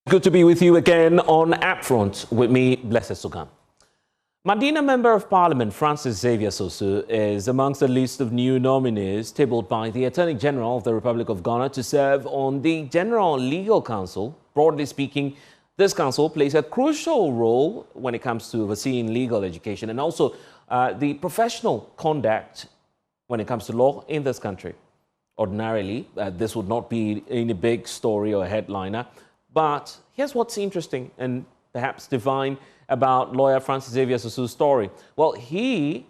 Good to be with you again on UpFront with me, Blessed Sugan. Madina Member of Parliament Francis Xavier Sosu is amongst the list of new nominees tabled by the Attorney General of the Republic of Ghana to serve on the General Legal Council. Broadly speaking, this council plays a crucial role when it comes to overseeing legal education and also the professional conduct when it comes to law in this country. Ordinarily, this would not be any big story or headliner. But here's what's interesting and perhaps divine about lawyer Francis Xavier Sosu's story. Well, he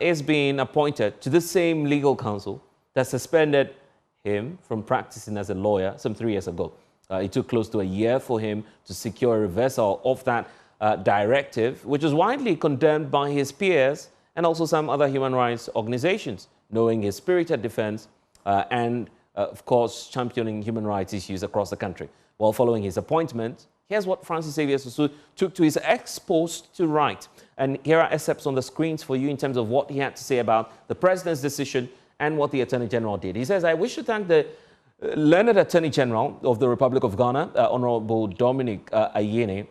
is being appointed to the same legal council that suspended him from practicing as a lawyer some 3 years ago. It took close to a year for him to secure a reversal of that directive, which was widely condemned by his peers and also some other human rights organizations, knowing his spirited defense and, of course, championing human rights issues across the country. Well, following his appointment, here's what Francis Xavier Sosu took to his ex-post to write. And here are excerpts on the screens for you in terms of what he had to say about the president's decision and what the Attorney General did. He says, I wish to thank the learned Attorney General of the Republic of Ghana, Honorable Dominic Ayene,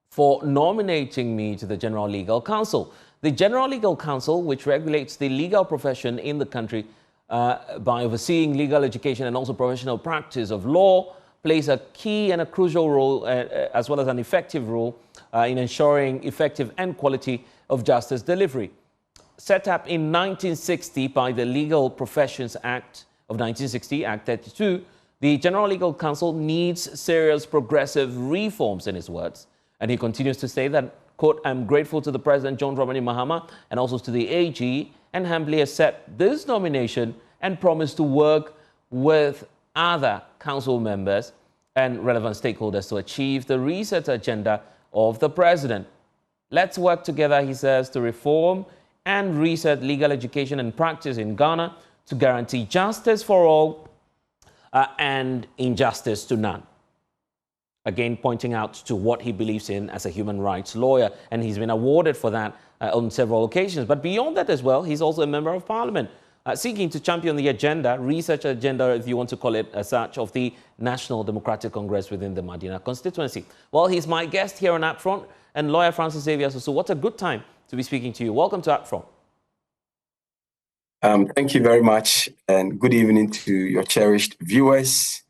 for nominating me to the General Legal Council. The General Legal Council, which regulates the legal profession in the country by overseeing legal education and also professional practice of law, plays a key and a crucial role, as well as an effective role, in ensuring effective and quality of justice delivery. Set up in 1960 by the Legal Professions Act of 1960, Act 32, the General Legal Council needs serious progressive reforms, in his words. And he continues to say that, quote, I'm grateful to the President John Dramani Mahama and also to the AG and humbly accept this nomination and promise to work with other council members and relevant stakeholders to achieve the reset agenda of the president. Let's work together, he says, to reform and reset legal education and practice in Ghana to guarantee justice for all and injustice to none. Again, pointing out to what he believes in as a human rights lawyer, and he's been awarded for that on several occasions. But beyond that as well, he's also a member of parliament, seeking to champion the agenda, research agenda, if you want to call it as such, of the National Democratic Congress within the Madina constituency. Well, he's my guest here on UpFront, and lawyer Francis Xavier Sosu. What a good time to be speaking to you. Welcome to UpFront. Thank you very much, and good evening to your cherished viewers.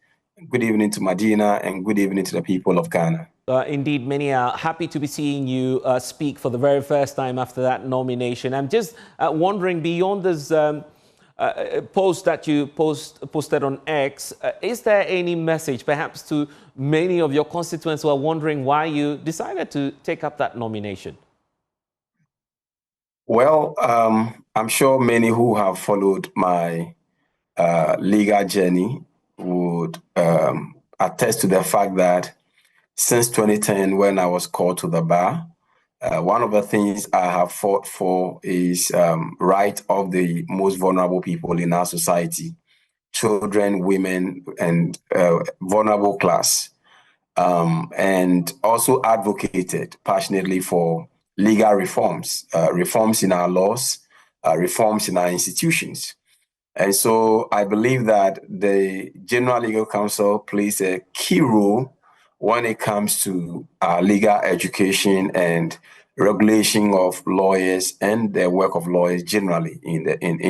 Good evening to Madina, and good evening to the people of Ghana. Indeed, many are happy to be seeing you speak for the very first time after that nomination. I'm just wondering, beyond this post that you posted on X, is there any message perhaps to many of your constituents who are wondering why you decided to take up that nomination? Well, I'm sure many who have followed my legal journey would attest to the fact that since 2010, when I was called to the bar, one of the things I have fought for is right of the most vulnerable people in our society, children, women, and vulnerable class, and also advocated passionately for legal reforms, reforms in our laws, reforms in our institutions. And so I believe that the General Legal Council plays a key role when it comes to legal education and regulation of lawyers and the work of lawyers generally in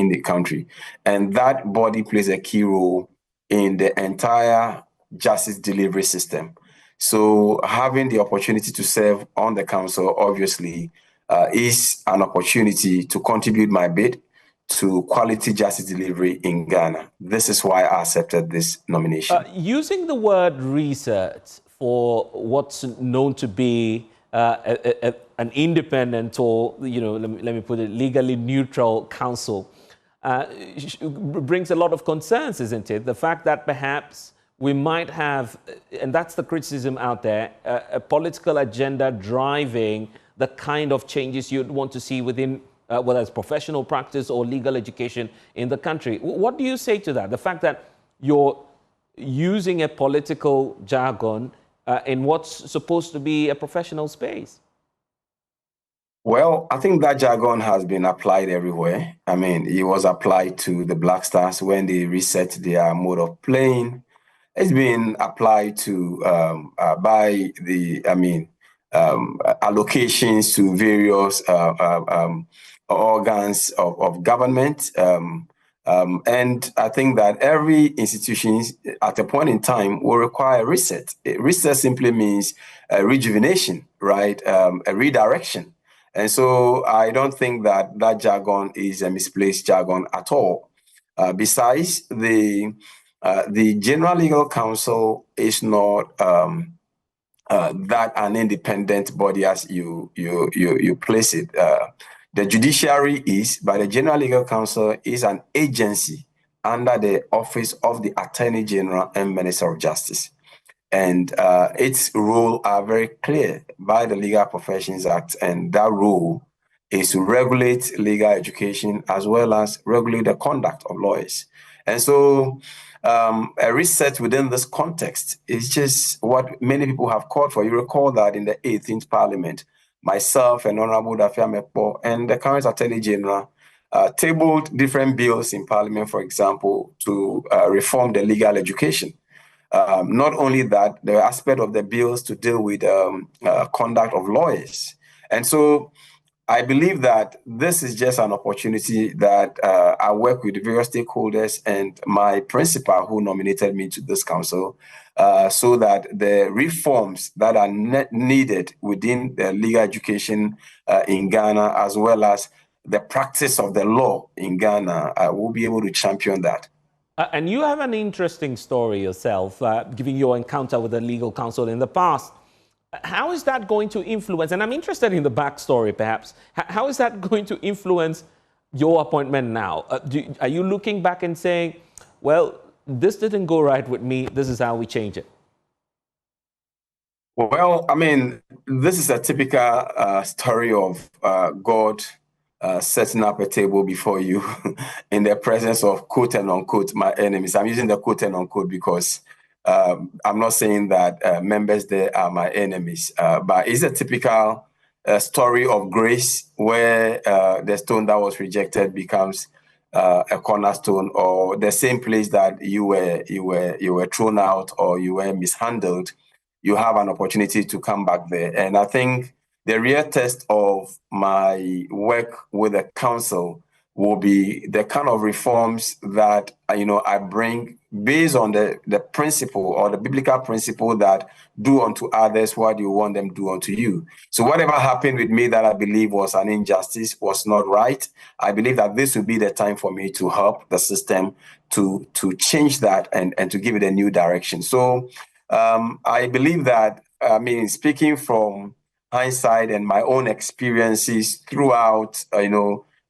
the country. And that body plays a key role in the entire justice delivery system. So having the opportunity to serve on the council obviously is an opportunity to contribute my bit to quality justice delivery in Ghana. This is why I accepted this nomination. Using the word research for what's known to be an independent or, let me put it, legally neutral council brings a lot of concerns, isn't it? The fact that perhaps we might have, and that's the criticism out there, a political agenda driving the kind of changes you'd want to see within whether it's professional practice or legal education in the country. What do you say to that? The fact that you're using a political jargon in what's supposed to be a professional space? Well, I think that jargon has been applied everywhere. I mean, it was applied to the Black Stars when they reset their mode of playing. it's been applied to by the, allocations to various organs of government. And I think that every institution at a point in time will require a reset. Reset simply means a rejuvenation, right? A redirection. And so I don't think that that jargon is a misplaced jargon at all. Besides, the General Legal Counsel is not that an independent body as you place it. The Judiciary is, but the General Legal Counsel is an agency under the office of the Attorney General and Minister of Justice. And its role are very clear by the Legal Professions Act, and that role is to regulate legal education as well as regulate the conduct of lawyers. And so a reset within this context is just what many people have called for. You recall that in the 18th Parliament, myself and Honorable Dafia Mekpo and the current Attorney General tabled different bills in Parliament, for example, to reform the legal education. Not only that, the aspect of the bills to deal with conduct of lawyers. And so I believe that this is just an opportunity that I work with various stakeholders and my principal who nominated me to this council so that the reforms that are needed within the legal education in Ghana, as well as the practice of the law in Ghana, will be able to champion that. And you have an interesting story yourself, given your encounter with the legal counsel in the past. How is that going to influence, and I'm interested in the backstory perhaps, how is that going to influence your appointment now? Are you looking back and saying, well, this didn't go right with me, this is how we change it? Well, I mean, this is a typical story of God setting up a table before you in the presence of quote and unquote my enemies. I'm using the quote and unquote because I'm not saying that members there are my enemies, but it's a typical story of grace where the stone that was rejected becomes a cornerstone, or the same place that you were thrown out or you were mishandled, you have an opportunity to come back there. And I think the real test of my work with the council will be the kind of reforms that I bring based on the principle or the biblical principle that do unto others what you want them to do unto you. So whatever happened with me that I believe was an injustice, was not right, I believe that this will be the time for me to help the system to change that and to give it a new direction. So I believe that, speaking from hindsight and my own experiences throughout,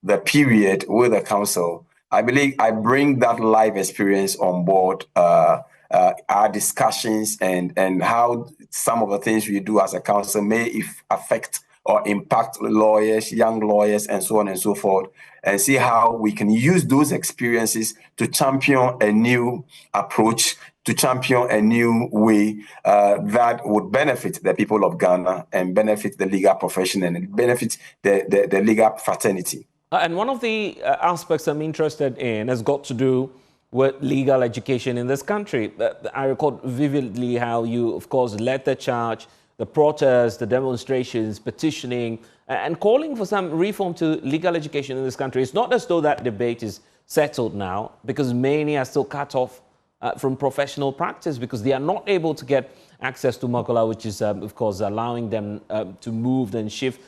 the period with the council, I believe I bring that life experience on board our discussions and how some of the things we do as a council may affect or impact lawyers, young lawyers, and so on and so forth, and see how we can use those experiences to champion a new approach, to champion a new way that would benefit the people of Ghana and benefit the legal profession and benefit the legal fraternity. And one of the aspects I'm interested in has got to do with legal education in this country. I recall vividly how you, of course, led the charge, the protests, the demonstrations, petitioning, and calling for some reform to legal education in this country. It's not as though that debate is settled now, because many are still cut off from professional practice because they are not able to get access to Makola, which is, of course, allowing them to move and shift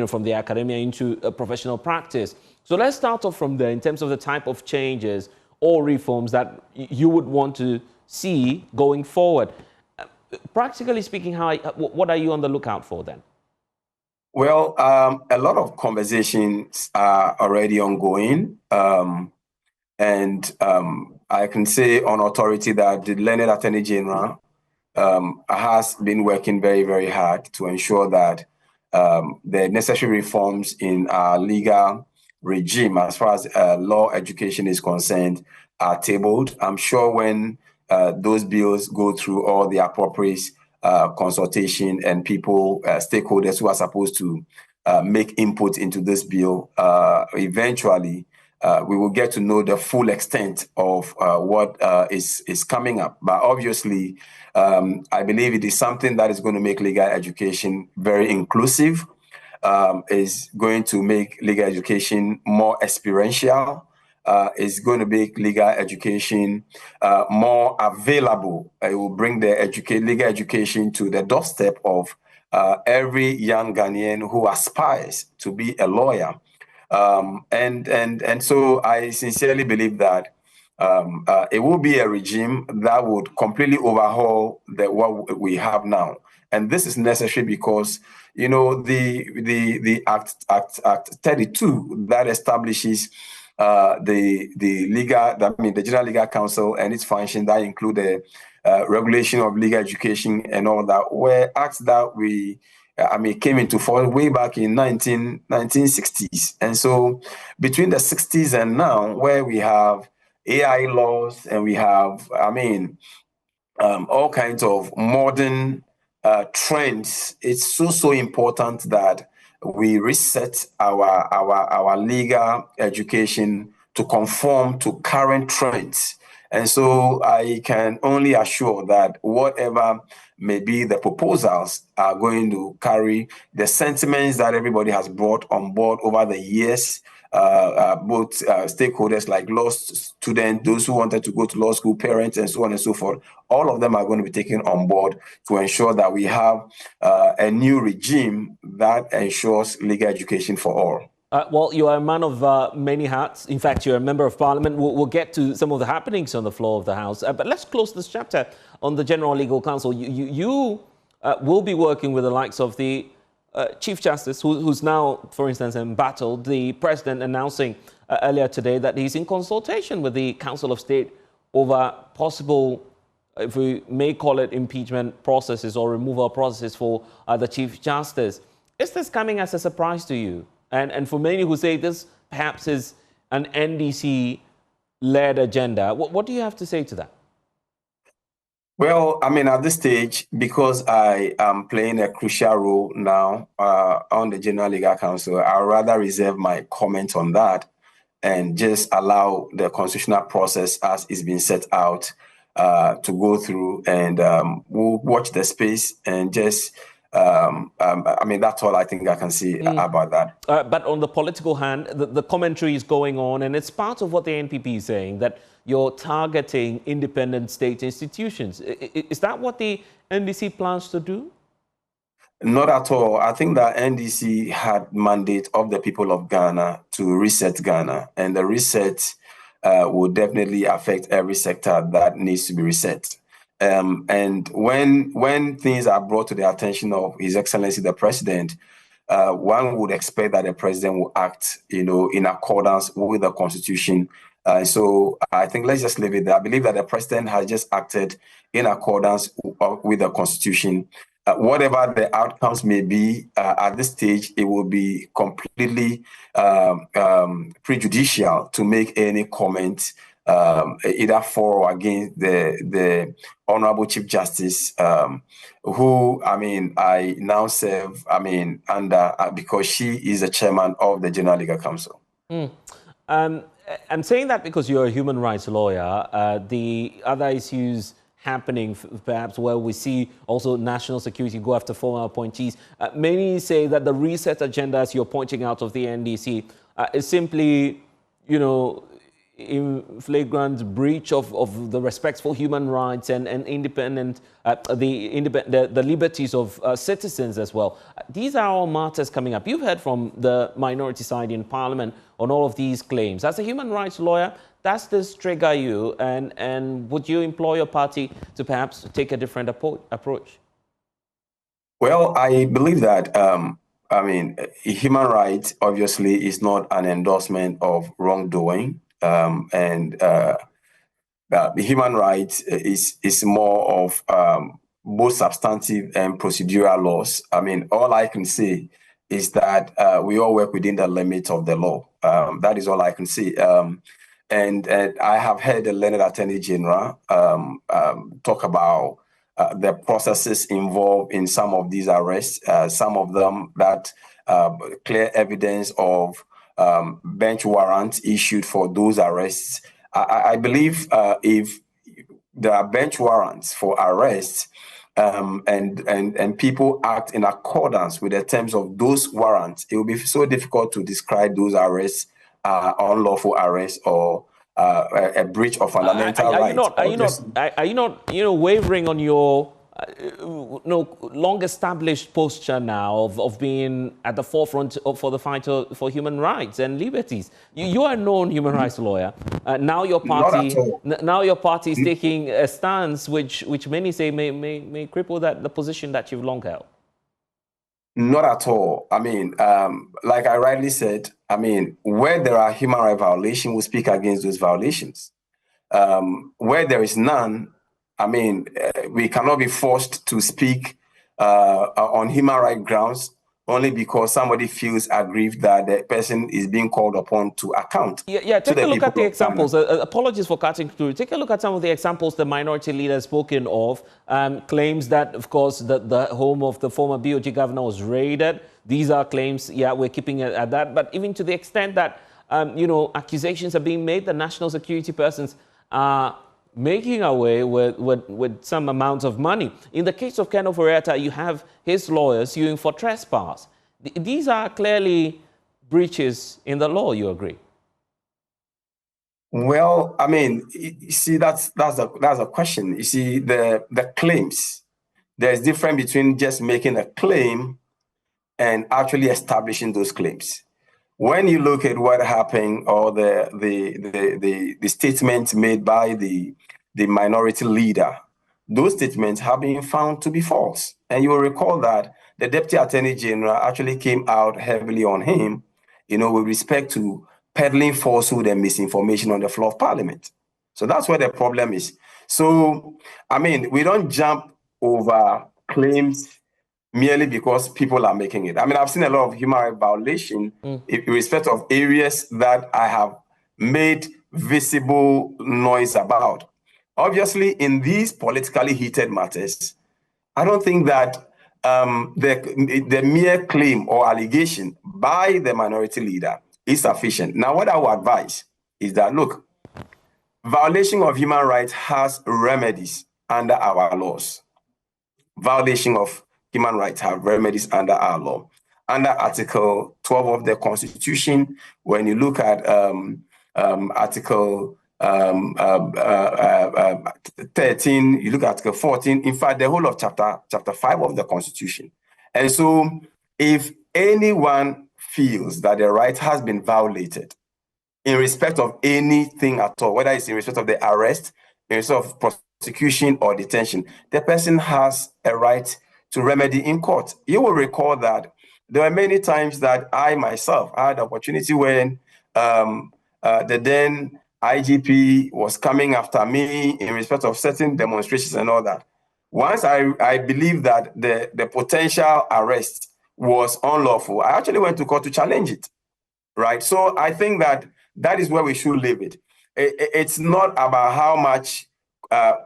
from the academia into professional practice. So let's start off from there in terms of the type of changes or reforms that you would want to see going forward. Practically speaking, what are you on the lookout for then? Well, a lot of conversations are already ongoing. And I can say on authority that the learned Attorney General has been working very, very hard to ensure that the necessary reforms in our legal regime as far as law education is concerned are tabled. I'm sure when those bills go through all the appropriate consultation and people, stakeholders who are supposed to make input into this bill, eventually we will get to know the full extent of what is coming up. But obviously, I believe it is something that is going to make legal education very inclusive, is going to make legal education more experiential, is going to make legal education more available. It will bring the legal education to the doorstep of every young Ghanaian who aspires to be a lawyer. And so I sincerely believe that it will be a regime that would completely overhaul what we have now. And this is necessary because, you know, the Act 32 that establishes the General Legal Council and its function that include the regulation of legal education and all that were acts that came into force way back in 1960s. And so between the 60s and now, where we have AI laws and we have, all kinds of modern trends, it's so important that we reset our legal education to conform to current trends. And so I can only assure that whatever may be the proposals are going to carry the sentiments that everybody has brought on board over the years, both stakeholders like law students, those who wanted to go to law school, parents, and so on and so forth. All of them are going to be taken on board to ensure that we have a new regime that ensures legal education for all. Well, you are a man of many hats. In fact, you're a member of parliament. We'll get to some of the happenings on the floor of the House. But let's close this chapter on the General Legal Council. You will be working with the likes of the Chief Justice, who's now, for instance, embattled the president, announcing earlier today that he's in consultation with the Council of State over possible, if we may call it, impeachment processes or removal processes for the Chief Justice. Is this coming as a surprise to you? And for many who say this perhaps is an NDC-led agenda, what do you have to say to that? Well, at this stage, because I am playing a crucial role now on the General Legal Council, I'd rather reserve my comment on that and just allow the constitutional process as it's been set out to go through, and we'll watch the space and just that's all I think I can see about that. But on the political hand, the commentary is going on, and it's part of what the NPP is saying, that you're targeting independent state institutions. Is that what the NDC plans to do? Not at all. I think that NDC had mandate of the people of Ghana to reset Ghana, and the reset will definitely affect every sector that needs to be reset. And when things are brought to the attention of His Excellency the President, one would expect that the President will act, in accordance with the Constitution. So I think let's just leave it there. I believe that the President has just acted in accordance with the Constitution. Whatever the outcomes may be at this stage, it will be completely prejudicial to make any comment either for or against the Honorable Chief Justice, who, I now serve, under, because she is the chairman of the General Legal Council. I'm saying that because you're a human rights lawyer. The other issues happening, perhaps, where we see also national security go after former appointees. Many say that the reset agenda, as you're pointing out, of the NDC is simply, in flagrant breach of the respect for human rights and independent, the liberties of citizens as well. These are all matters coming up. You've heard from the minority side in Parliament on all of these claims. As a human rights lawyer, does this trigger you, and would you employ your party to perhaps take a different approach? Well, I believe that human rights obviously is not an endorsement of wrongdoing. The human rights is more of both substantive and procedural laws. All I can say is that we all work within the limits of the law. That is all I can say. And I have heard the learned Attorney General talk about the processes involved in some of these arrests, some of them that clear evidence of bench warrants issued for those arrests. I believe if there are bench warrants for arrests, and people act in accordance with the terms of those warrants, it will be so difficult to describe those arrests unlawful arrests or a breach of fundamental rights. Are you not wavering on your long-established posture now of being at the forefront for the fight for human rights and liberties? You are a known human rights lawyer. Now your party is taking a stance which many say may cripple the position that you've long held. Not at all. I mean, like I rightly said, I mean, where there are human rights violations, we speak against those violations. Where there is none, I mean, we cannot be forced to speak on human rights grounds only because somebody feels aggrieved that the person is being called upon to account. Take a look at the examples. Apologies for cutting through. Take a look at some of the examples the minority leader has spoken of. Claims that, of course, the home of the former BOG governor was raided. These are claims, we're keeping it at that. But even to the extent that, accusations are being made, the national security persons are making away with some amount of money. In the case of Ken Oforiatta, you have his lawyers suing for trespass. These are clearly breaches in the law, you agree? Well, I mean, you see, that's a question. You see, the claims, there's difference between just making a claim and actually establishing those claims. When you look at what happened or the statements made by the minority leader, those statements have been found to be false. And you will recall that the Deputy Attorney General actually came out heavily on him, with respect to peddling falsehood and misinformation on the floor of Parliament. So that's where the problem is. So, I mean, we don't jump over claims merely because people are making it. I mean, I've seen a lot of human rights violation in respect of areas that I have made visible noise about. Obviously, in these politically heated matters, I don't think that the mere claim or allegation by the minority leader is sufficient. Now, what I would advise is that, look, violation of human rights has remedies under our laws. Violation of human rights have remedies under our law. Under Article 12 of the Constitution, when you look at Article 13, you look at Article 14, in fact, the whole of chapter 5 of the Constitution. And so if anyone feels that the right has been violated in respect of anything at all, whether it's in respect of the arrest, in respect of prosecution or detention, the person has a right to remedy in court. You will recall that there were many times that I myself had the opportunity when the then IGP was coming after me in respect of certain demonstrations and all that. Once I believed that the potential arrest was unlawful, I actually went to court to challenge it, right? So I think that is where we should leave it. It's not about how much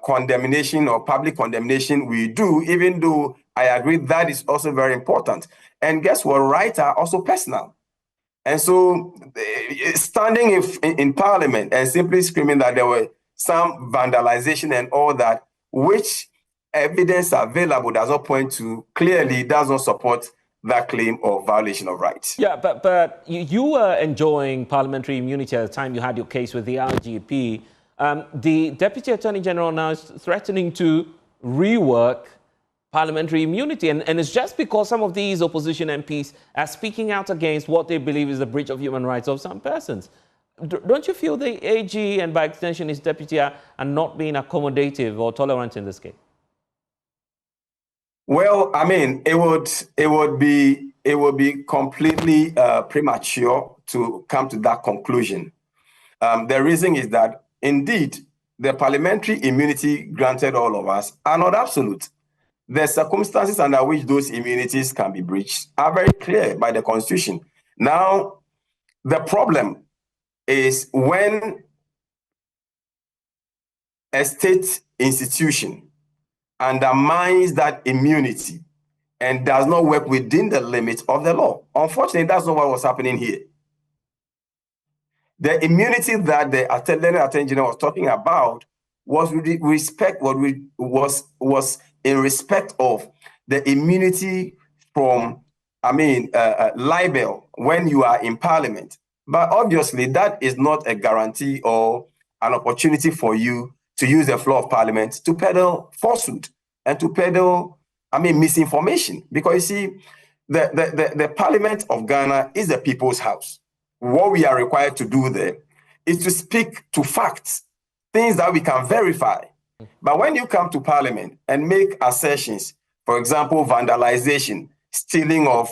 condemnation or public condemnation we do, even though I agree that is also very important. And guess what? Rights are also personal. And so standing in Parliament and simply screaming that there were some vandalization and all that, which evidence available does not point to, clearly does not support that claim of violation of rights. Yeah, but you were enjoying parliamentary immunity at the time you had your case with the IGP. The Deputy Attorney General now is threatening to rework parliamentary immunity. And it's just because some of these opposition MPs are speaking out against what they believe is the breach of human rights of some persons. Don't you feel the AG and by extension his deputy are not being accommodative or tolerant in this case? Well, I mean, it would be completely premature to come to that conclusion. The reason is that indeed the parliamentary immunity granted all of us are not absolute. The circumstances under which those immunities can be breached are very clear by the Constitution. Now, the problem is when a state institution undermines that immunity and does not work within the limits of the law. Unfortunately, that's not what was happening here. The immunity that the Attorney General was talking about was was in respect of the immunity from, libel when you are in Parliament. But obviously, that is not a guarantee or an opportunity for you to use the floor of Parliament to peddle falsehood and to peddle, misinformation. Because you see, the Parliament of Ghana is the people's house. What we are required to do there is to speak to facts, things that we can verify. But when you come to Parliament and make assertions, for example, vandalization, stealing of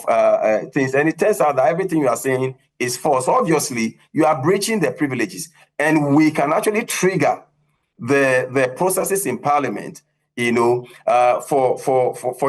things, and it turns out that everything you are saying is false, obviously you are breaching the privileges, and we can actually trigger the processes in Parliament, for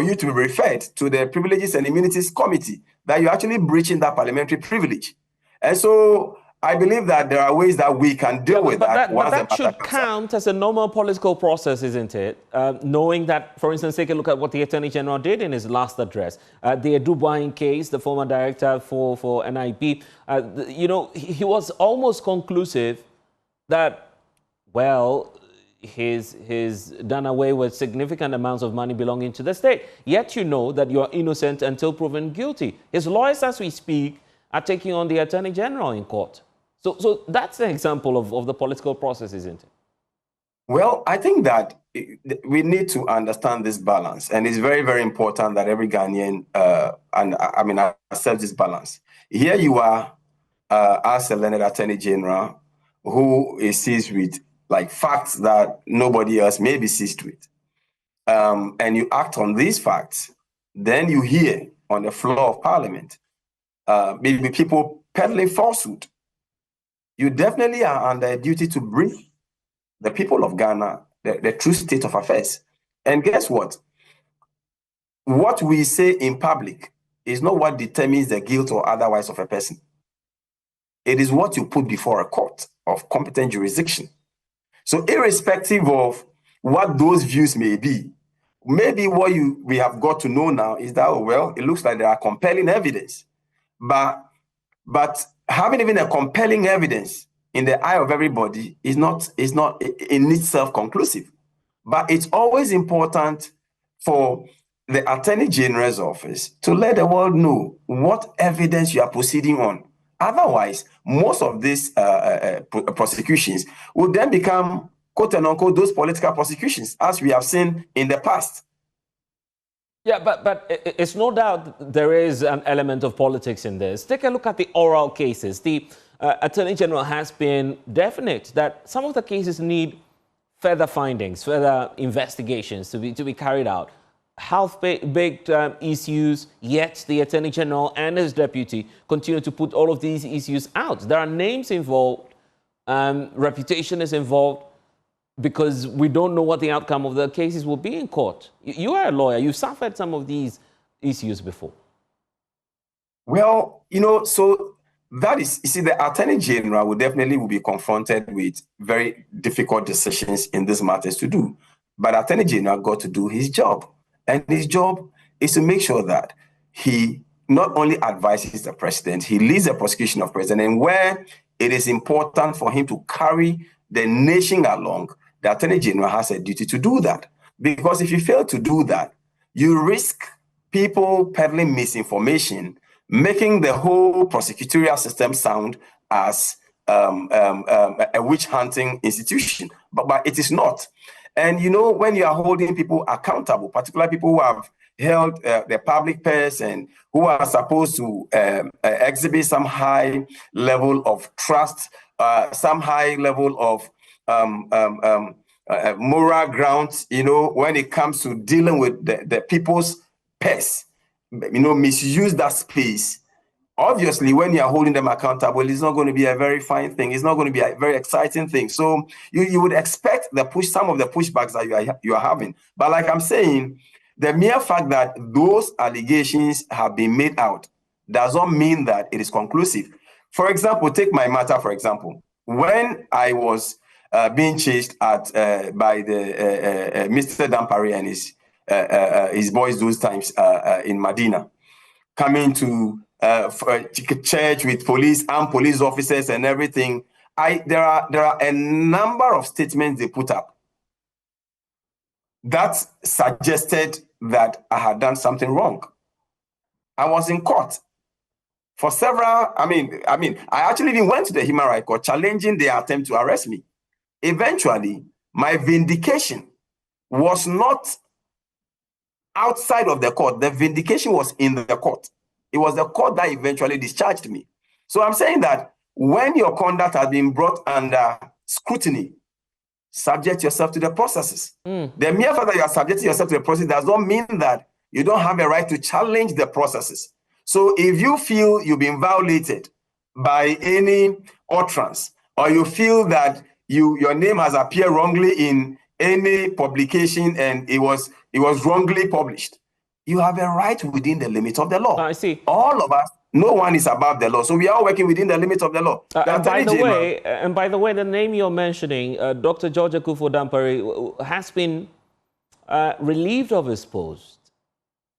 you to be referred to the Privileges and Immunities Committee, that you're actually breaching that parliamentary privilege. And so I believe that there are ways that we can deal with that. But that should count as a normal political process, isn't it? Knowing that, for instance, take a look at what the Attorney General did in his last address. The Eduboying case, the former director for NIP, he was almost conclusive that, well, he's done away with significant amounts of money belonging to the state. Yet you know that you are innocent until proven guilty. His lawyers, as we speak, are taking on the Attorney General in court. So that's an example of the political process, isn't it? Well, I think that we need to understand this balance. And it's very, very important that every Ghanaian, accept this balance. Here you are, as a learned Attorney General, who is seized with facts that nobody else may be seized with. And you act on these facts. Then you hear on the floor of Parliament, maybe people peddling falsehood. You definitely are under a duty to brief the people of Ghana the true state of affairs. And guess what? What we say in public is not what determines the guilt or otherwise of a person. It is what you put before a court of competent jurisdiction. So irrespective of what those views may be, maybe what we have got to know now is that, it looks like there are compelling evidence. But having even a compelling evidence in the eye of everybody is not in itself conclusive. But it's always important for the Attorney General's office to let the world know what evidence you are proceeding on. Otherwise, most of these prosecutions will then become, quote unquote, those political prosecutions, as we have seen in the past. Yeah, but it's no doubt there is an element of politics in this. Take a look at the oral cases. The Attorney General has been definite that some of the cases need further findings, further investigations to be carried out. Half-baked issues, yet the Attorney General and his deputy continue to put all of these issues out. There are names involved, reputation is involved, because we don't know what the outcome of the cases will be in court. You are a lawyer. You've suffered some of these issues before. Well, so that is, you see, the Attorney General will definitely be confronted with very difficult decisions in these matters to do. But Attorney General got to do his job. And his job is to make sure that he not only advises the president, he leads the prosecution of president. And where it is important for him to carry the nation along, the Attorney General has a duty to do that. Because if you fail to do that, you risk people peddling misinformation, making the whole prosecutorial system sound as a witch-hunting institution. But it is not. And, when you are holding people accountable, particularly people who have held the public purse and who are supposed to exhibit some high level of trust, some high level of moral grounds, when it comes to dealing with the people's purse, misuse that space. Obviously, when you are holding them accountable, it's not going to be a very fine thing. It's not going to be a very exciting thing. So you would expect some of the pushbacks that you are having. But like I'm saying, the mere fact that those allegations have been made out does not mean that it is conclusive. For example, take my matter, for example. When I was being chased by the Mr. Dampari and his boys those times in Madina, coming to church with police and police officers and everything. There are a number of statements they put up that suggested that I had done something wrong. I was in court for several. I actually even went to the Human Rights Court challenging their attempt to arrest me. Eventually, my vindication was not outside of the court. The vindication was in the court. It was the court that eventually discharged me. So I'm saying that when your conduct has been brought under scrutiny, subject yourself to the processes. The mere fact that you are subjecting yourself to the process does not mean that you don't have a right to challenge the processes. So if you feel you've been violated by any utterance, or you feel that your name has appeared wrongly in any publication and it was wrongly published, you have a right within the limits of the law. I see. All of us, no one is above the law. So we are working within the limits of the law. And by the way, the name you're mentioning, Dr. George Akufo-Dampare, has been relieved of his post.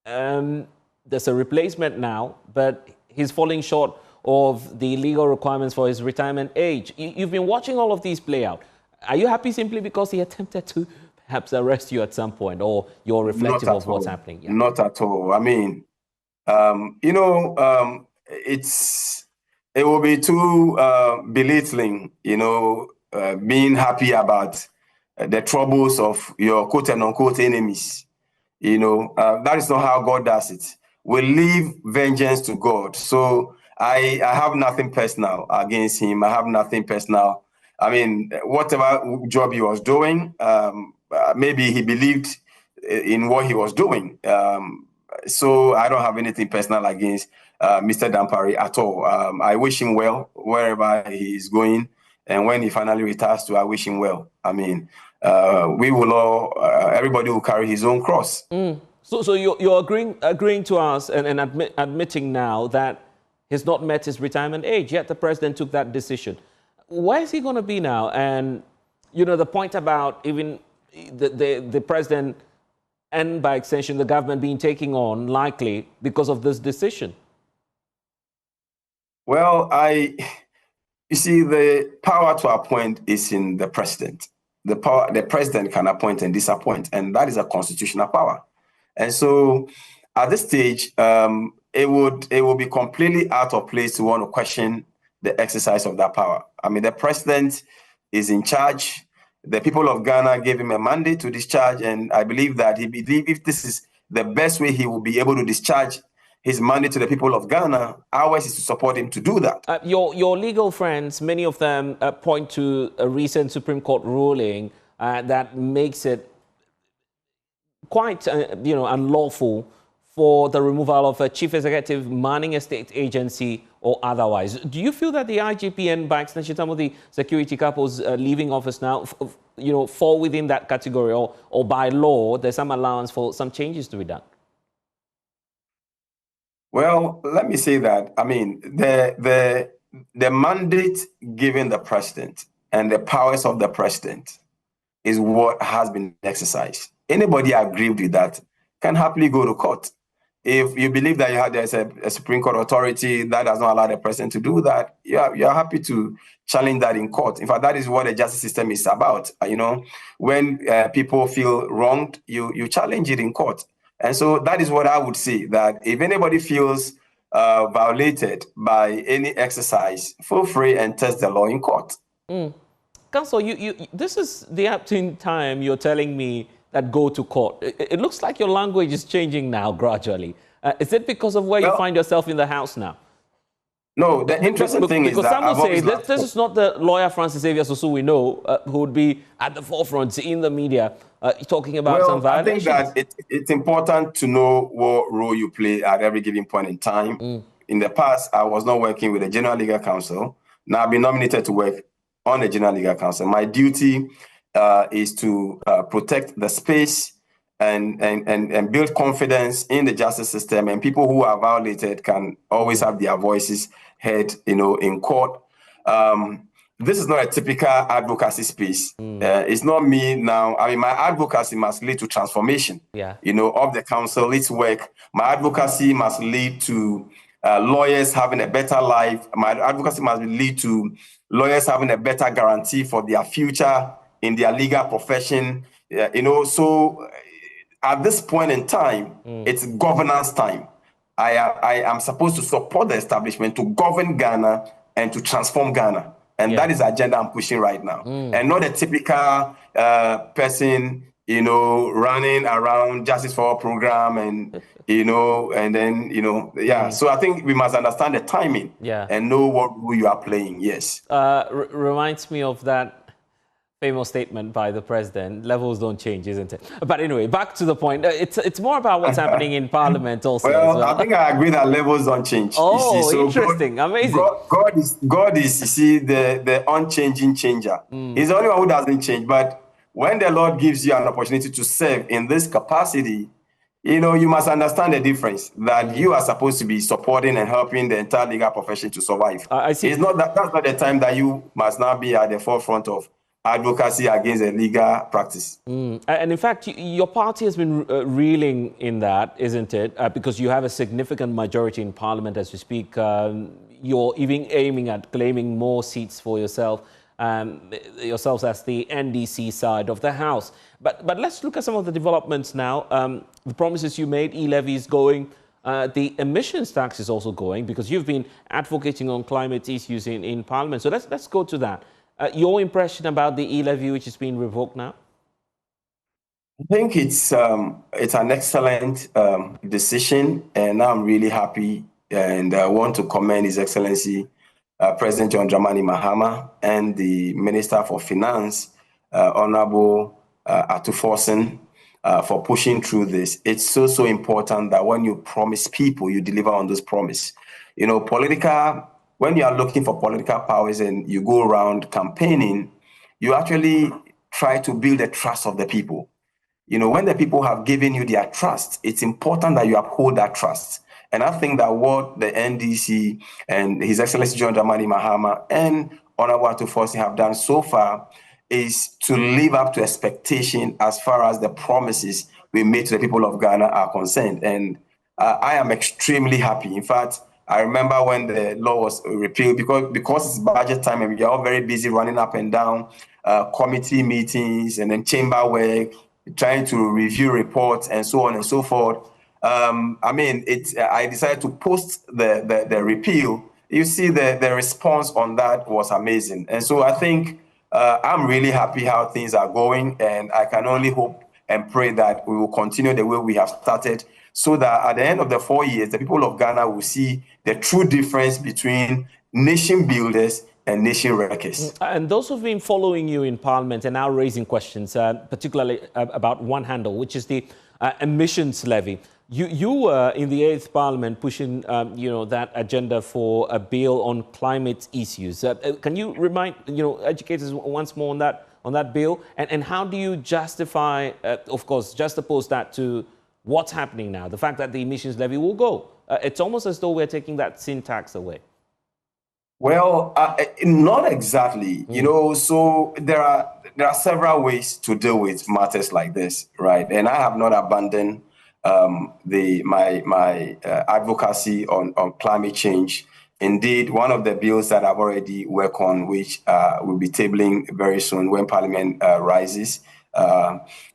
There's a replacement now, but he's falling short of the legal requirements for his retirement age. You've been watching all of these play out. Are you happy simply because he attempted to perhaps arrest you at some point, or you're reflective of what's happening? Yeah. Not at all. I mean, it will be too belittling, being happy about the troubles of your quote and unquote enemies. That is not how God does it. We leave vengeance to God. So I have nothing personal against him. I have nothing personal. I mean, whatever job he was doing, maybe he believed in what he was doing. So I don't have anything personal against Mr. Dampare at all. I wish him well wherever he is going. And when he finally retires too, I wish him well. I mean, we will all, everybody will carry his own cross. So you're agreeing to us and admitting now that he's not met his retirement age, yet the president took that decision. Where is he going to be now? And, the point about even the president and by extension the government being taken on likely because of this decision. Well, you see, the power to appoint is in the president. The president can appoint and disappoint, and that is a constitutional power. And so at this stage, it would be completely out of place to want to question the exercise of that power. I mean, the president is in charge. The people of Ghana gave him a mandate to discharge, and I believe that if this is the best way he will be able to discharge his mandate to the people of Ghana, ours is to support him to do that. Your legal friends, many of them point to a recent Supreme Court ruling that makes it quite, unlawful for the removal of a chief executive manning a state agency or otherwise. Do you feel that the IGP and by extension some of the security couples leaving office now, fall within that category, or by law there's some allowance for some changes to be done? Well, let me say that, I mean, the mandate given the president and the powers of the president is what has been exercised. Anybody aggrieved with that can happily go to court. If you believe that there's a Supreme Court authority that does not allow the president to do that, you're happy to challenge that in court. In fact, that is what the justice system is about. When people feel wronged, you challenge it in court. And so that is what I would say, that if anybody feels violated by any exercise, feel free and test the law in court. Counsel, this is the apting time you're telling me that go to court. It looks like your language is changing now gradually. Is it because of where you find yourself in the House now? No, the interesting thing is that some will say this is not the lawyer Francis Xavier Sosu we know who would be at the forefront in the media talking about some violations. I think that it's important to know what role you play at every given point in time. In the past, I was not working with the General Legal Counsel. Now I've been nominated to work on the General Legal Counsel. My duty is to protect the space and build confidence in the justice system, and people who are violated can always have their voices heard, in court. This is not a typical advocacy space. It's not me now. I mean, my advocacy must lead to transformation, of the council, its work. My advocacy must lead to lawyers having a better life. My advocacy must lead to lawyers having a better guarantee for their future in their legal profession. So at this point in time, it's governance time. I am supposed to support the establishment to govern Ghana and to transform Ghana. And that is the agenda I'm pushing right now. And not a typical person, running around Justice for All program and, and then, So I think we must understand the timing and know what role you are playing. Yes. Reminds me of that famous statement by the president, levels don't change, isn't it? But anyway, back to the point. It's more about what's happening in Parliament also. Well, I think I agree that levels don't change. Oh, so interesting. Amazing. God is, you see, the unchanging changer. He's the only one who doesn't change. But when the Lord gives you an opportunity to serve in this capacity, you must understand the difference that you are supposed to be supporting and helping the entire legal profession to survive. I see. It's not that's not the time that you must now be at the forefront of advocacy against a legal practice. And in fact, your party has been reeling in that, isn't it? Because you have a significant majority in Parliament as we speak. You're even aiming at claiming more seats for yourselves as the NDC side of the House. But let's look at some of the developments now. The promises you made, e-levy is going. The emissions tax is also going because you've been advocating on climate issues in Parliament. So let's go to that. Your impression about the e-levy, which is being revoked now? I think it's an excellent decision, and I'm really happy. And I want to commend His Excellency President John Dramani Mahama and the Minister for Finance, Honorable Atuforsen, for pushing through this. It's so important that when you promise people, you deliver on this promise. When you are looking for political powers and you go around campaigning, you actually try to build the trust of the people. When the people have given you their trust, it's important that you uphold that trust. And I think that what the NDC and His Excellency John Dramani Mahama and Honorable Atuforsen have done so far is to live up to expectation as far as the promises we made to the people of Ghana are concerned. And I am extremely happy. In fact, I remember when the law was repealed, because it's budget time and we are all very busy running up and down committee meetings and then chamber work, trying to review reports and so on and so forth. I decided to post the repeal. You see, the response on that was amazing. And so I think I'm really happy how things are going, and I can only hope and pray that we will continue the way we have started, so that at the end of the 4 years, the people of Ghana will see the true difference between nation builders and nation wreckers. And those who've been following you in Parliament and now raising questions, particularly about one handle, which is the emissions levy. You were in the 8th Parliament pushing, that agenda for a bill on climate issues. Can you remind, educate us once more on that bill? And how do you justify, of course, juxtapose that to what's happening now, the fact that the emissions levy will go? It's almost as though we're taking that sin tax away. Well, not exactly. So there are several ways to deal with matters like this, right? And I have not abandoned my advocacy on climate change. Indeed, one of the bills that I've already worked on, which we'll be tabling very soon when Parliament rises,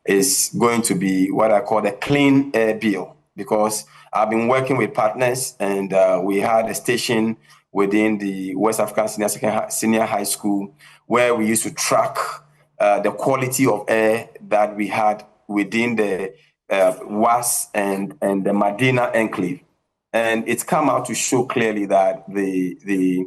is going to be what I call the clean air bill, because I've been working with partners, and we had a station within the West African Senior High School where we used to track the quality of air that we had within the WAS and the Madina enclave. And it's come out to show clearly that the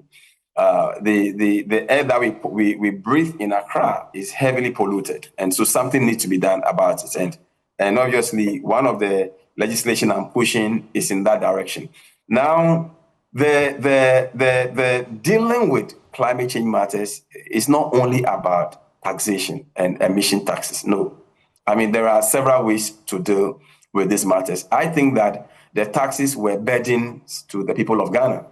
air that we breathe in Accra is heavily polluted. And so something needs to be done about it. And obviously, one of the legislation I'm pushing is in that direction. Now, the dealing with climate change matters is not only about taxation and emission taxes. No. I mean, there are several ways to deal with these matters. I think that the taxes were burdens to the people of Ghana.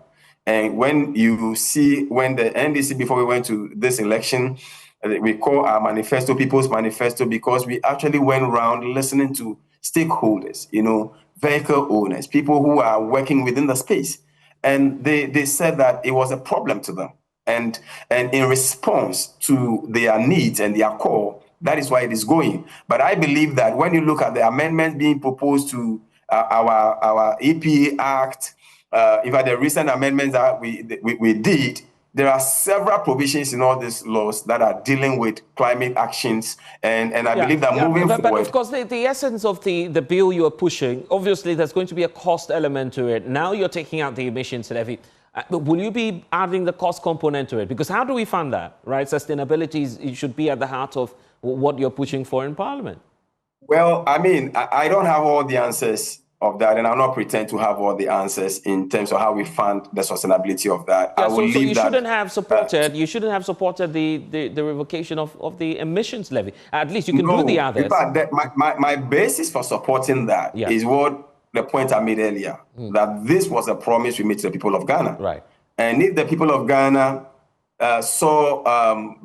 And when you see, when the NDC, before we went to this election, we call our manifesto People's Manifesto, because we actually went around listening to stakeholders, vehicle owners, people who are working within the space. and they said that it was a problem to them. And in response to their needs and their call, that is why it is going. But I believe that when you look at the amendments being proposed to our EPA Act, even the recent amendments that we did, there are several provisions in all these laws that are dealing with climate actions, and I believe that moving forward. But of course, the essence of the bill you are pushing, obviously there's going to be a cost element to it. Now you're taking out the emissions levy. But will you be adding the cost component to it? Because how do we fund that, right? Sustainability should be at the heart of what you're pushing for in Parliament. Well, I mean, I don't have all the answers of that, and I'll not pretend to have all the answers in terms of how we fund the sustainability of that. Yeah, so you shouldn't have supported the revocation of the emissions levy. At least you can do the others. In fact, my basis for supporting that is what the point I made earlier, that this was a promise we made to the people of Ghana. Right. And if the people of Ghana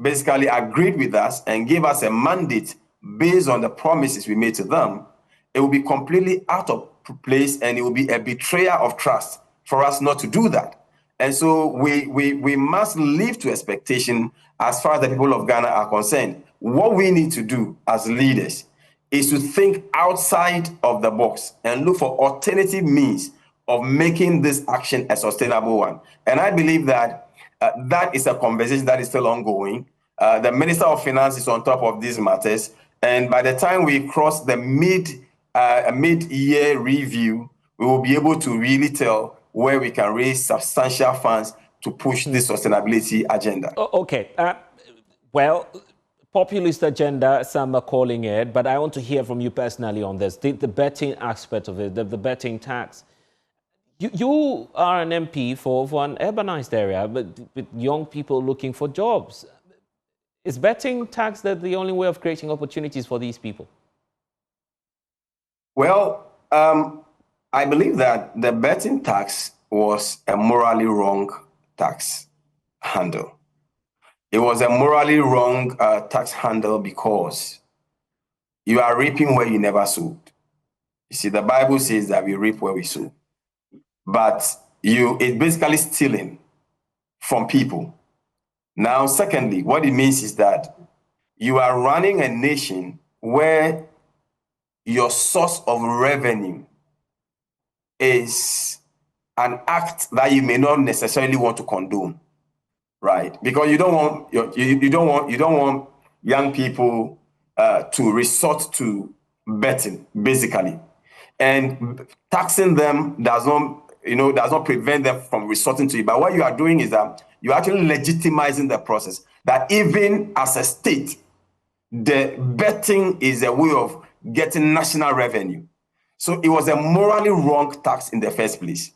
basically agreed with us and gave us a mandate based on the promises we made to them, it will be completely out of place, and it will be a betrayal of trust for us not to do that. And so we must live to expectation as far as the people of Ghana are concerned. What we need to do as leaders is to think outside of the box and look for alternative means of making this action a sustainable one. And I believe that that is a conversation that is still ongoing. The Minister of Finance is on top of these matters. And by the time we cross the mid-year review, we will be able to really tell where we can raise substantial funds to push this sustainability agenda. Okay. Well, populist agenda, some are calling it, but I want to hear from you personally on this. The betting aspect of it, the betting tax. You are an MP for an urbanized area, but with young people looking for jobs. Is betting tax the only way of creating opportunities for these people? Well, I believe that the betting tax was a morally wrong tax handle. It was a morally wrong tax handle because you are reaping where you never sowed. You see, the Bible says that we reap where we sow. But it's basically stealing from people. Now, secondly, what it means is that you are running a nation where your source of revenue is an act that you may not necessarily want to condone, right? Because you don't want young people to resort to betting, basically, and taxing them does not prevent them from resorting to it. But what you are doing is that you're actually legitimizing the process. That even as a state, the betting is a way of getting national revenue. So it was a morally wrong tax in the first place.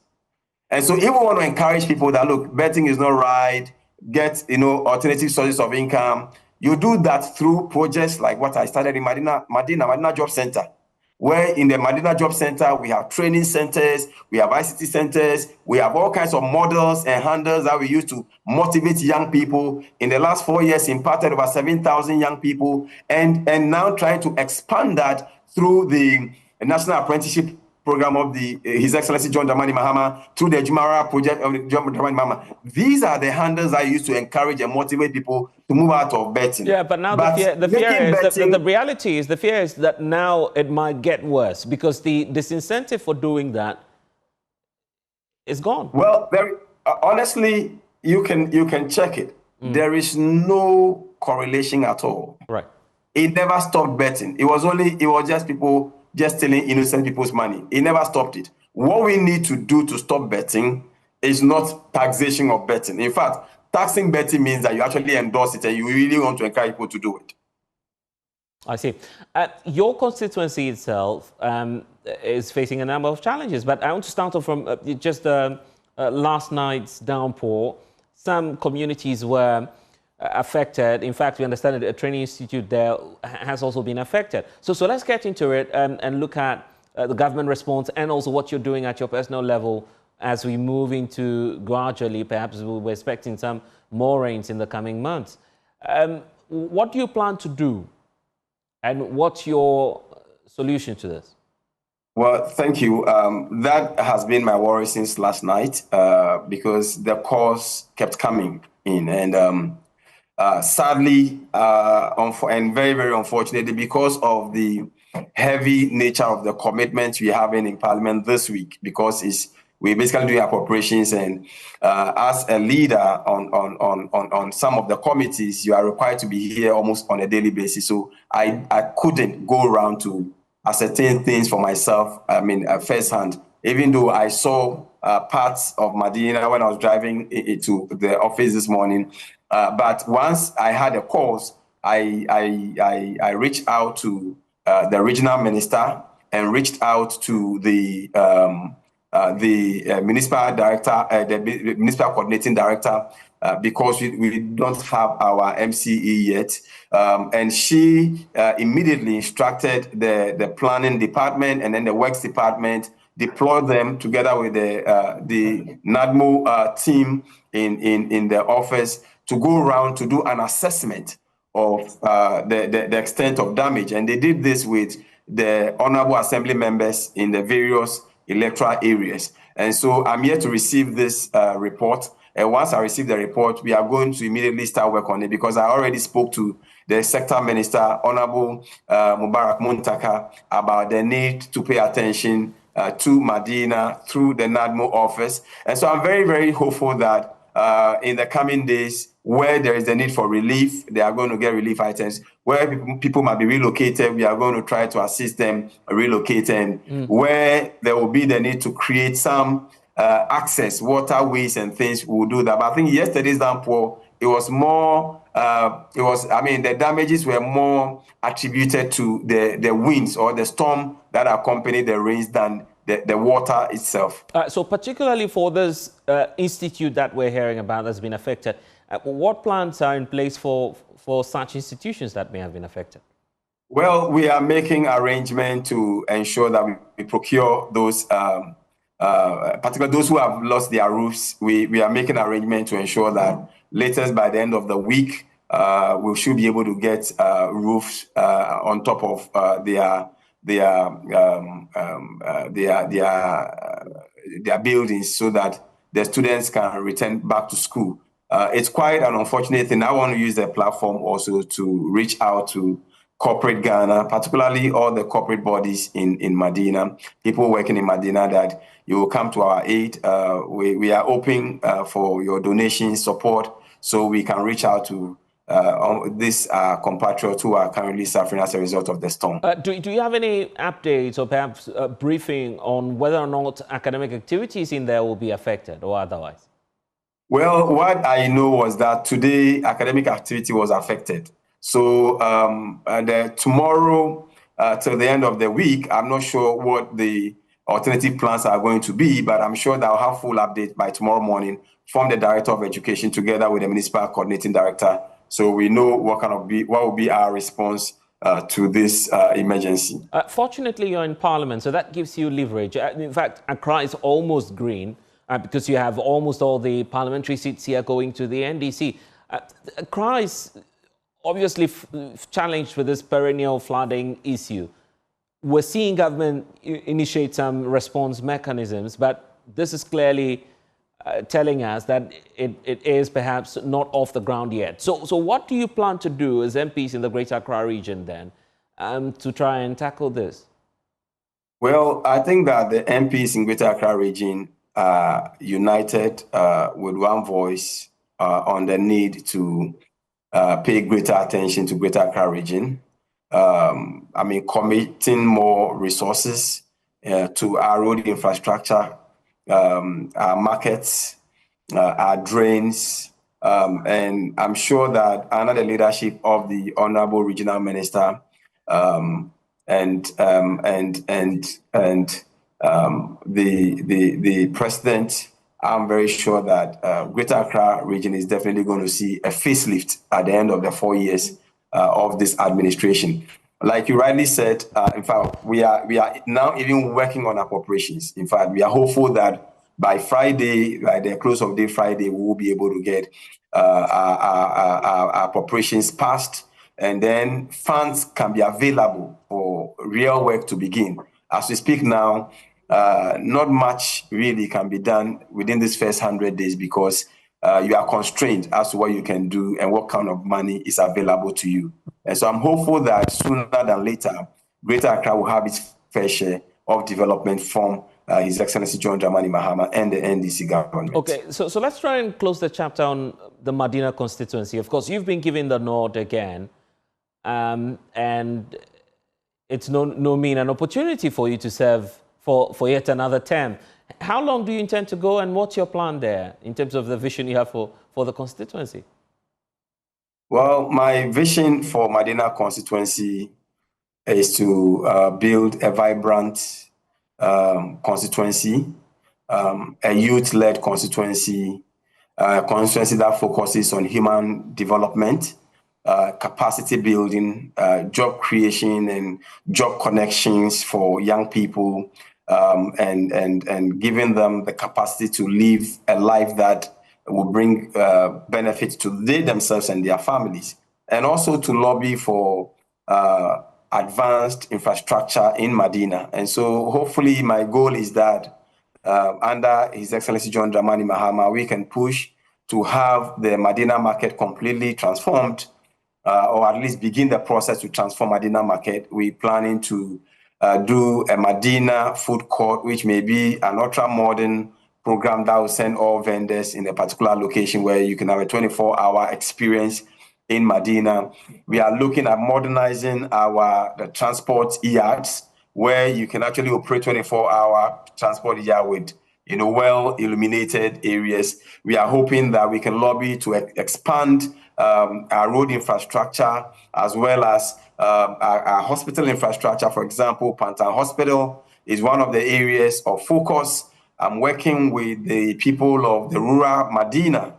And so if we want to encourage people that, look, betting is not right, get, alternative sources of income, you do that through projects like what I started in Madina Job Center, where in the Madina Job Center, we have training centers, we have ICT centers, we have all kinds of models and handles that we use to motivate young people. In the last 4 years, impacted over 7,000 young people, and now trying to expand that through the National Apprenticeship Program of His Excellency John Dramani Mahama, through the Jumara project of John Dramani Mahama. These are the handles I use to encourage and motivate people to move out of betting. Yeah, but now the reality is that now it might get worse because the disincentive for doing that is gone. Well, honestly, you can check it. There is no correlation at all. Right. It never stopped betting. It was just people just stealing innocent people's money. It never stopped it. What we need to do to stop betting is not taxation of betting. In fact, taxing betting means that you actually endorse it and you really want to encourage people to do it. I see. Your constituency itself is facing a number of challenges, but I want to start off from just last night's downpour. Some communities were affected. In fact, we understand that a training institute there has also been affected. So let's get into it and look at the government response and also what you're doing at your personal level as we move into gradually, perhaps we're expecting some more rains in the coming months. What do you plan to do? And what's your solution to this? Well, thank you. That has been my worry since last night because the calls kept coming in. And sadly, and very, very unfortunately, because of the heavy nature of the commitments we have in Parliament this week, because we're basically doing appropriations, and as a leader on some of the committees, you are required to be here almost on a daily basis. So I couldn't go around to ascertain things for myself, firsthand, even though I saw parts of Madina when I was driving to the office this morning. But once I had a calls, I reached out to the regional minister and reached out to the municipal director, the municipal coordinating director, because we don't have our MCE yet. And she immediately instructed the planning department and then the works department, deploy them together with the NADMO team in the office to go around to do an assessment of the extent of damage. And they did this with the honorable assembly members in the various electoral areas. And so I'm here to receive this report. And once I receive the report, we are going to immediately start work on it, because I already spoke to the sector minister, Honorable Mubarak Muntaka, about the need to pay attention to Madina through the NADMO office. And so I'm very, very hopeful that in the coming days, where there is a need for relief, they are going to get relief items. Where people might be relocated, we are going to try to assist them relocate. And where there will be the need to create some access, waterways and things, we'll do that. But I think yesterday's downpour, it was more, the damages were more attributed to the winds or the storm that accompanied the rains than the water itself. So particularly for this institute that we're hearing about that's been affected, what plans are in place for such institutions that may have been affected? Well, we are making arrangements to ensure that we procure those, particularly those who have lost their roofs. We are making arrangements to ensure that latest by the end of the week, we should be able to get roofs on top of their buildings, so that the students can return back to school. It's quite an unfortunate thing. I want to use the platform also to reach out to corporate Ghana, particularly all the corporate bodies in Madina, people working in Madina, that you will come to our aid. We are open for your donation support, so we can reach out to these compatriots who are currently suffering as a result of the storm. Do you have any updates or perhaps a briefing on whether or not academic activities in there will be affected or otherwise? Well, what I know was that today academic activity was affected. So tomorrow till the end of the week, I'm not sure what the alternative plans are going to be, but I'm sure that I'll have full update by tomorrow morning from the Director of Education together with the Municipal Coordinating Director, so we know what will be our response to this emergency. Fortunately, you're in Parliament, so that gives you leverage. In fact, Accra is almost green because you have almost all the parliamentary seats here going to the NDC. Accra is obviously challenged with this perennial flooding issue. We're seeing government initiate some response mechanisms, but this is clearly telling us that it is perhaps not off the ground yet. So what do you plan to do as MPs in the Greater Accra region then to try and tackle this? Well, I think that the MPs in Greater Accra region are united with one voice on the need to pay greater attention to Greater Accra region. Committing more resources to our road infrastructure, our markets, our drains, and I'm sure that under the leadership of the Honorable Regional Minister and the President, I'm very sure that Greater Accra region is definitely going to see a facelift at the end of the 4 years of this administration. Like you rightly said, in fact, we are now even working on appropriations. In fact, we are hopeful that by Friday, by the close of day Friday, we will be able to get our appropriations passed, and then funds can be available for real work to begin. as we speak now, not much really can be done within this first 100 days because you are constrained as to what you can do and what kind of money is available to you. And so I'm hopeful that sooner than later, Greater Accra will have its fair share of development from His Excellency John Dramani Mahama and the NDC government. Okay, so let's try and close the chapter on the Madina constituency. Of course, you've been given the nod again, and it's no mean an opportunity for you to serve for yet another term. How long do you intend to go, and what's your plan there in terms of the vision you have for the constituency? Well, my vision for Madina constituency is to build a vibrant constituency, a youth-led constituency, a constituency that focuses on human development, capacity building, job creation and job connections for young people, and giving them the capacity to live a life that will bring benefits to they themselves and their families, and also to lobby for advanced infrastructure in Madina. And so hopefully my goal is that under His Excellency John Dramani Mahama, we can push to have the Madina market completely transformed, or at least begin the process to transform Madina market. We're planning to do a Madina food court, which may be an ultra-modern program that will send all vendors in a particular location where you can have a 24-hour experience in Madina. We are looking at modernizing the transport yards, where you can actually operate 24-hour transport yard with well-illuminated areas. We are hoping that we can lobby to expand our road infrastructure as well as our hospital infrastructure. For example, Pantan Hospital is one of the areas of focus. I'm working with the people of the rural Madina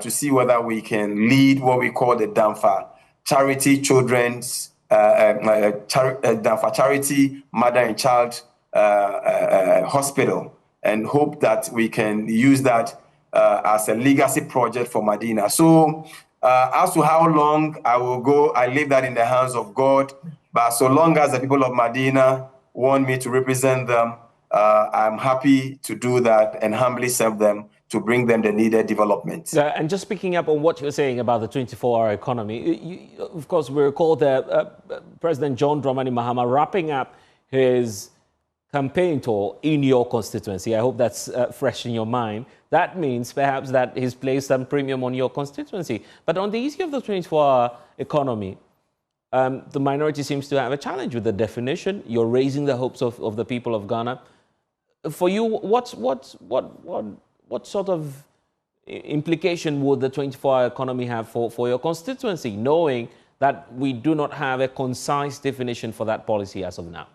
to see whether we can lead what we call the Damfa Charity Children's Damfa Charity Mother and Child Hospital, and hope that we can use that as a legacy project for Madina. So as to how long I will go, I leave that in the hands of God. But so long as the people of Madina want me to represent them, I'm happy to do that and humbly serve them to bring them the needed development. And just picking up on what you're saying about the 24-hour economy, of course, we recall that President John Dramani Mahama wrapping up his campaign tour in your constituency. I hope that's fresh in your mind. That means perhaps that he's placed some premium on your constituency. But on the issue of the 24-hour economy, the minority seems to have a challenge with the definition. You're raising the hopes of the people of Ghana. For you, what sort of implication would the 24-hour economy have for your constituency, knowing that we do not have a concise definition for that policy as of now?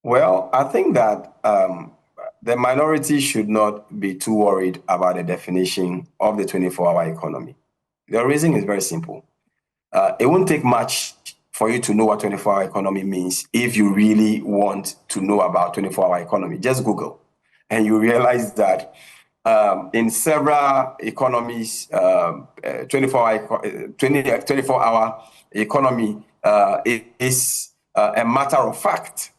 Well, I think that the minority should not be too worried about the definition of the 24-hour economy. The reason is very simple. It won't take much for you to know what 24-hour economy means if you really want to know about 24-hour economy. Just Google, and you realize that in several economies, 24-hour economy is a matter of fact.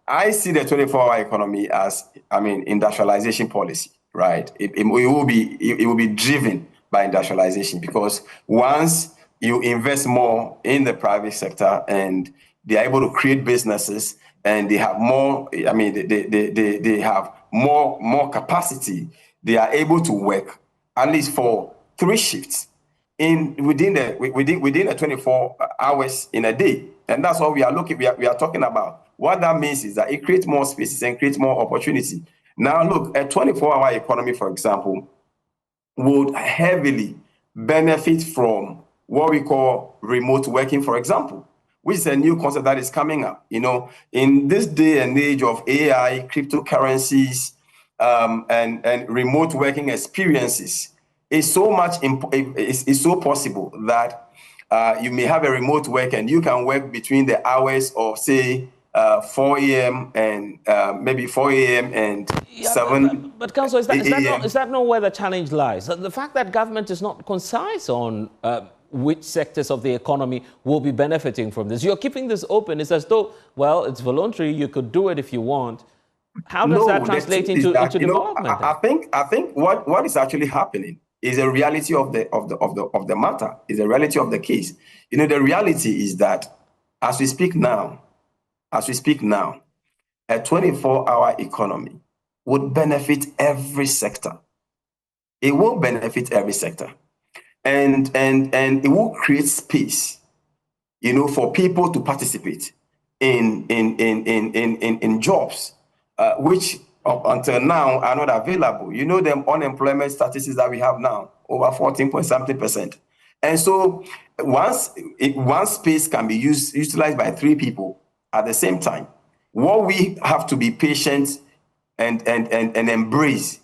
I see the 24-hour economy as, industrialization policy, right? It will be driven by industrialization, because once you invest more in the private sector and they are able to create businesses and they have more, they have more capacity, they are able to work at least for 3 shifts within the 24 hours in a day. And that's what we are talking about. What that means is that it creates more spaces and creates more opportunity. Now, look, a 24-hour economy, for example, would heavily benefit from what we call remote working, for example, which is a new concept that is coming up. In this day and age of AI, cryptocurrencies, and remote working experiences, it's so possible that you may have a remote work and you can work between the hours of, say, 4 a.m. and maybe 4 a.m. and 7. But Councillor, is that not where the challenge lies? The fact that government is not concise on which sectors of the economy will be benefiting from this? You're keeping this open. It's as though, well, it's voluntary. You could do it if you want. How does that translate into development? I think what is actually happening is a reality of the matter, is a reality of the case. The reality is that as we speak now, a 24-hour economy would benefit every sector. It will benefit every sector. And it will create space, for people to participate in jobs, which up until now are not available. The unemployment statistics that we have now, over 14.something%. And so once space can be utilized by 3 people at the same time, what we have to be patient and embrace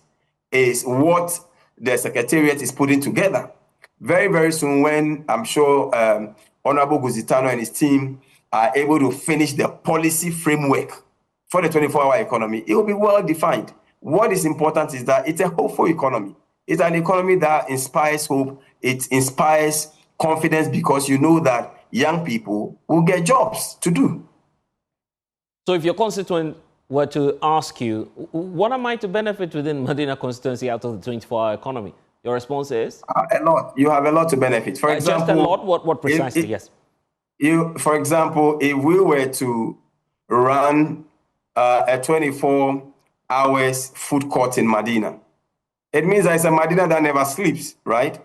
is what the Secretariat is putting together. Very, very soon, when I'm sure Honorable Guzitano and his team are able to finish the policy framework for the 24-hour economy, it will be well defined. What is important is that it's a hopeful economy. It's an economy that inspires hope. It inspires confidence, because you know that young people will get jobs to do. So if your constituent were to ask you, what am I to benefit within Madina constituency out of the 24-hour economy? Your response is? A lot. You have a lot to benefit. For example, just a lot? What precisely? Yes. For example, if we were to run a 24 hours food court in Madina, it means that it's a Madina that never sleeps, right?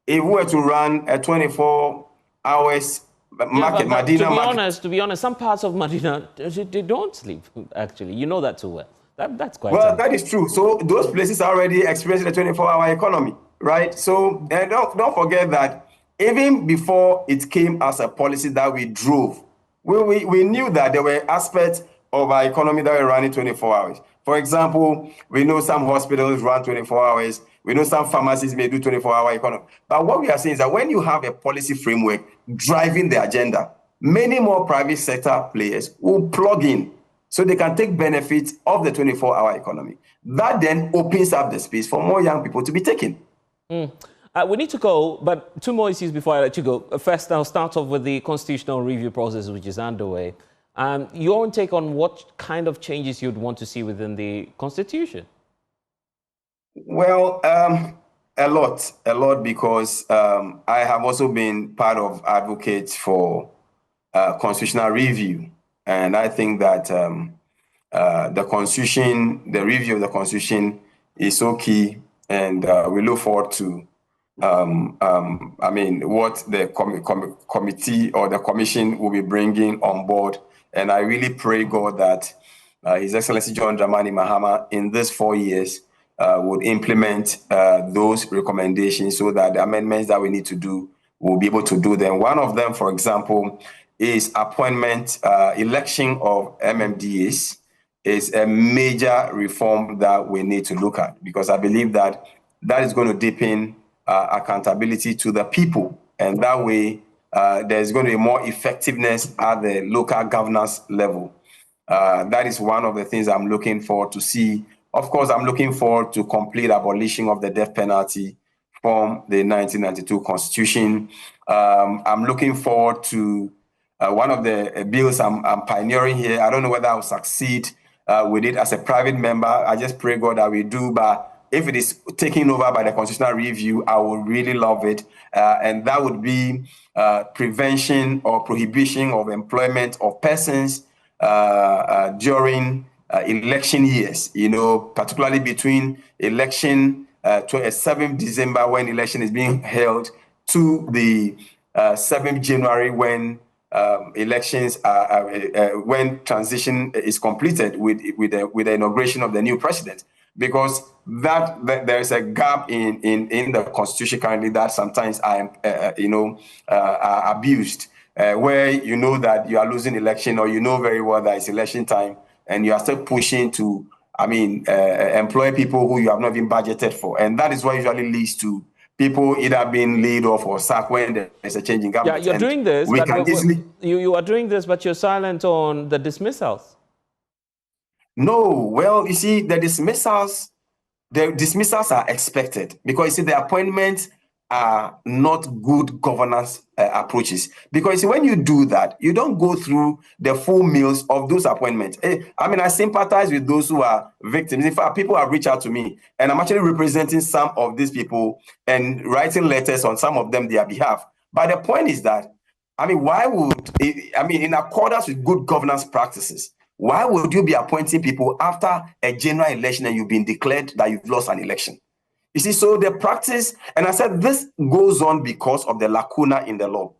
If we were to run a 24 hours market, but Madina market. To be honest, some parts of Madina, they don't sleep, actually. You know that too well. That's quite well, that is true. So those places are already experiencing the 24-hour economy, right? So don't forget that even before it came as a policy that we drove, we knew that there were aspects of our economy that were running 24 hours. For example, we know some hospitals run 24 hours. We know some pharmacies may do 24-hour economy. But what we are saying is that when you have a policy framework driving the agenda, many more private sector players will plug in so they can take benefit of the 24-hour economy. That then opens up the space for more young people to be taken. We need to go, but 2 more issues before I let you go. First, I'll start off with the constitutional review process, which is underway. Your own take on what kind of changes you'd want to see within the Constitution? Well, a lot, because I have also been part of advocates for constitutional review. And I think that the Constitution, the review of the Constitution is so key. And we look forward to, what the committee or the commission will be bringing on board. And I really pray, God, that His Excellency John Dramani Mahama in these 4 years would implement those recommendations so that the amendments that we need to do, we'll be able to do them. One of them, for example, is appointment, election of MMDAs is a major reform that we need to look at, because I believe that that is going to deepen accountability to the people. And that way, there's going to be more effectiveness at the local governance level. That is one of the things I'm looking forward to see. Of course, I'm looking forward to complete abolition of the death penalty from the 1992 Constitution. I'm looking forward to one of the bills I'm pioneering here. I don't know whether I'll succeed with it as a private member. I just pray, God, that we do. But if it is taken over by the constitutional review, I would really love it. And that would be prevention or prohibition of employment of persons during election years, particularly between election 7th December when election is being held to the 7th January when elections when transition is completed with the inauguration of the new president, because that there is a gap in the Constitution currently that sometimes are abused, where you know that you are losing election, or you know very well that it's election time, and you are still pushing to employ people who you have not been budgeted for, and that is what usually leads to people either being laid off or sacked when there's a change in government. Yeah, you're doing this, but you are doing this, but you're silent on the dismissals. No, well, you see, the dismissals are expected, because you see the appointments are not good governance approaches. Because when you do that, you don't go through the full meals of those appointments. I mean, I sympathize with those who are victims. In fact, people have reached out to me, and I'm actually representing some of these people and writing letters on some of them their behalf. But the point is that, I mean, in accordance with good governance practices, why would you be appointing people after a general election and you've been declared that you've lost an election? You see, so the practice, and I said this goes on because of the lacuna in the law.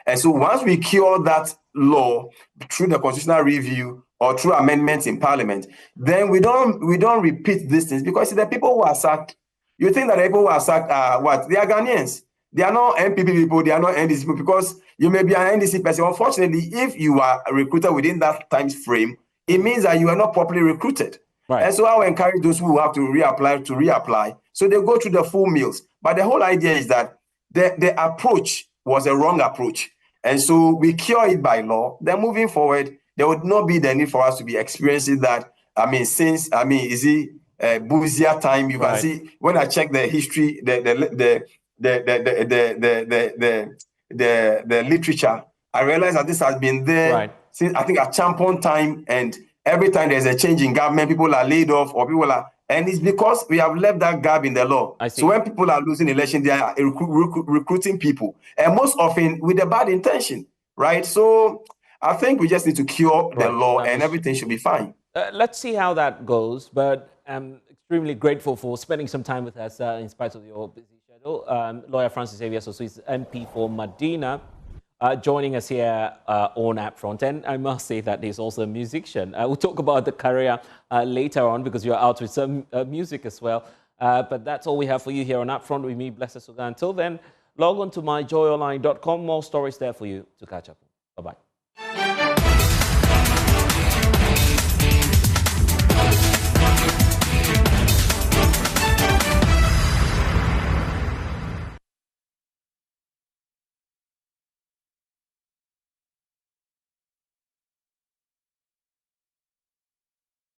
And so once we cure that law through the constitutional review or through amendments in parliament, then we don't repeat these things. Because the people who are sacked, you think that the people who are sacked are what? They are Ghanaians. They are not NPP people, they are not NDC people, because you may be an NDC person. Unfortunately, if you are recruited within that time frame, it means that you are not properly recruited. Right. And so I will encourage those who have to reapply. So they go through the full meals. But the whole idea is that the approach was a wrong approach. And so we cure it by law. Then moving forward, there would not be the need for us to be experiencing that. I mean, since, is it Buzia time? You can see when I check the history, the literature, I realized that this has been there since, I think, at Champon time, and every time there's a change in government, people are laid off or people are, and it's because we have left that gap in the law. So when people are losing election, they are recruiting people, and most often with a bad intention, right? So I think we just need to cure the law, and everything should be fine. Let's see how that goes, but I'm extremely grateful for spending some time with us in spite of your busy schedule. Lawyer Francis Xavier Sosu is MP for Madina, joining us here on UpFront. And I must say that he's also a musician. We'll talk about the career later on, because you're out with some music as well. But that's all we have for you here on UpFront with me, Blessed Suga. Until then, log on to myjoyonline.com. More stories there for you to catch up on. Bye-bye.